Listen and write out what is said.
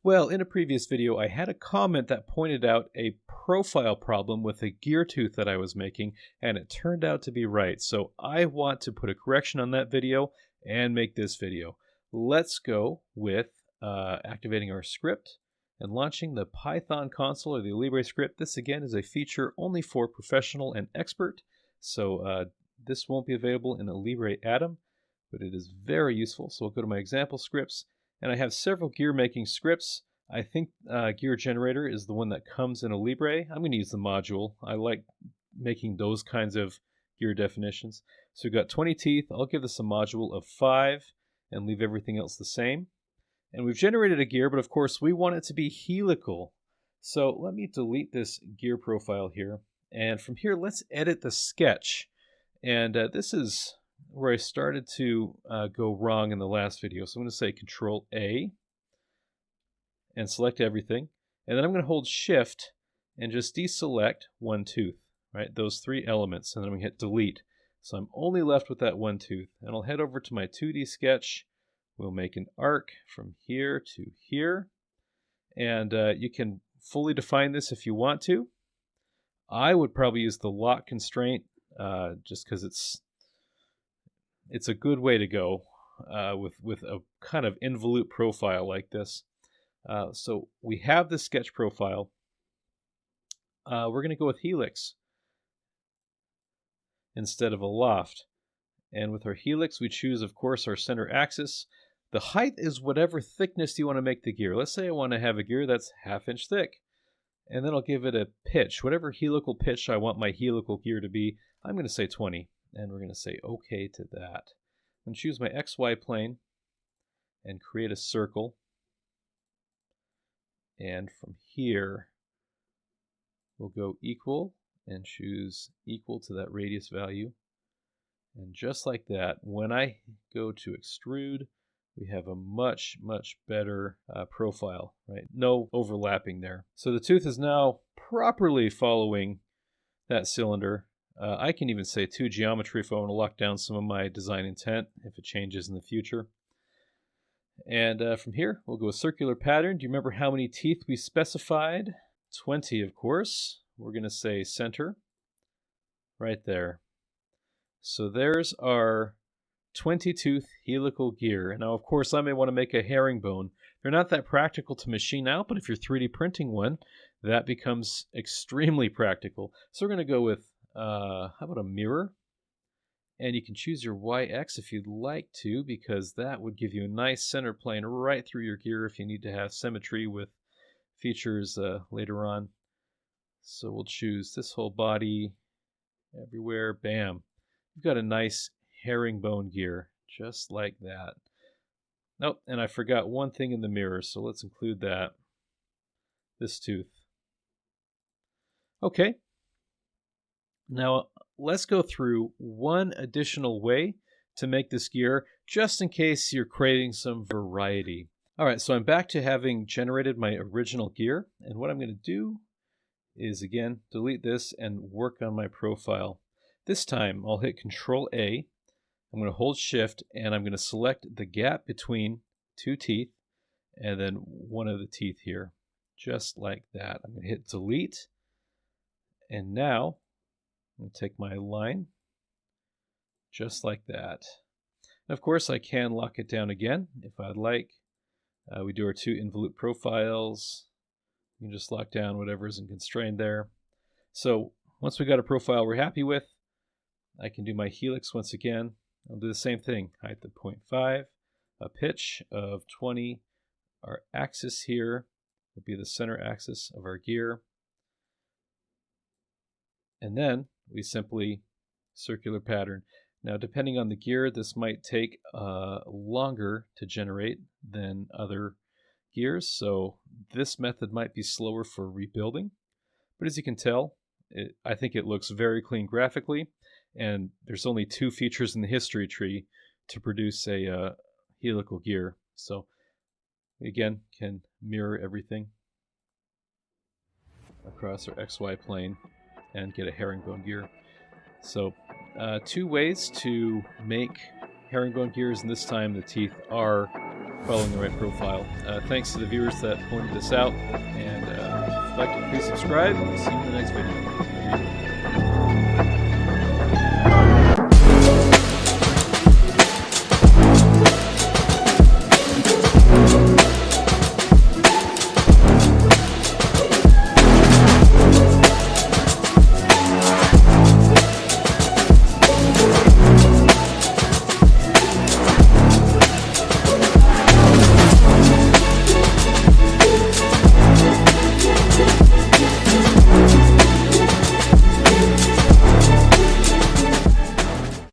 Well, in a previous video, I had a comment that pointed out a profile problem with a gear tooth that I was making, and it turned out to be right. So I want to put a correction on that video and make this video. Let's go with activating our script and launching the Python console or the Alibre script. This again is a feature only for professional and expert. So this won't be available in Alibre Atom, but it is very useful. So we'll go to my example scripts. And I have several gear making scripts. I think Gear Generator is the one that comes in Alibre. I'm going to use the module. I like making those kinds of gear definitions. So we've got 20 teeth. I'll give this a module of 5 and leave everything else the same. And we've generated a gear, but of course we want it to be helical. So let me delete this gear profile here. And from here, let's edit the sketch. And this is where I started to go wrong in the last video. So I'm going to say Control A and select everything. And then I'm going to hold Shift and just deselect one tooth, right? Those 3 elements. And then I'm going to hit Delete. So I'm only left with that one tooth. And I'll head over to my 2D sketch. We'll make an arc from here to here. And you can fully define this if you want to. I would probably use the lock constraint just because it's a good way to go with a kind of involute profile like this. So we have the sketch profile. We're going to go with helix instead of a loft. And with our helix, we choose, of course, our center axis. The height is whatever thickness you want to make the gear. Let's say I want to have a gear that's 1/2 inch thick. And then I'll give it a pitch. Whatever helical pitch I want my helical gear to be, I'm going to say 20. And we're going to say OK to that. I'm going to choose my XY plane and create a circle. And from here, we'll go equal and choose equal to that radius value. And just like that, when I go to extrude, we have a much, much better profile, right? No overlapping there. So the tooth is now properly following that cylinder. I can even say to geometry if I want to lock down some of my design intent, if it changes in the future. And from here, we'll go a circular pattern. Do you remember how many teeth we specified? 20, of course. We're going to say center right there. So there's our 20-tooth helical gear. Now, of course, I may want to make a herringbone. They're not that practical to machine out, but if you're 3D printing one, that becomes extremely practical. So we're going to go with, how about a mirror? And you can choose your YX if you'd like to, because that would give you a nice center plane right through your gear if you need to have symmetry with features later on. So we'll choose this whole body everywhere. Bam. You've got a nice herringbone gear, just like that. Nope, and I forgot one thing in the mirror, so let's include that. This tooth. Okay. Now, let's go through one additional way to make this gear, just in case you're craving some variety. All right, so I'm back to having generated my original gear, and what I'm going to do is, again, delete this and work on my profile. This time, I'll hit Control A. I'm going to hold Shift, and I'm going to select the gap between 2 teeth, and then one of the teeth here, just like that. I'm going to hit Delete, and now I'm going to take my line, just like that. And of course, I can lock it down again if I'd like. We do our 2 involute profiles. You can just lock down whatever isn't constrained there. So once we got a profile we're happy with, I can do my helix once again. I'll do the same thing, height of 0.5, a pitch of 20. Our axis here will be the center axis of our gear. And then we simply circular pattern. Now, depending on the gear, this might take longer to generate than other gears. So this method might be slower for rebuilding. But as you can tell, I think it looks very clean graphically. And there's only 2 features in the history tree to produce a helical gear. So we again can mirror everything across our XY plane and get a herringbone gear. So 2 ways to make herringbone gears, and this time the teeth are following the right profile. Thanks to the viewers that pointed this out, and if you'd like to, please subscribe. See you in the next video.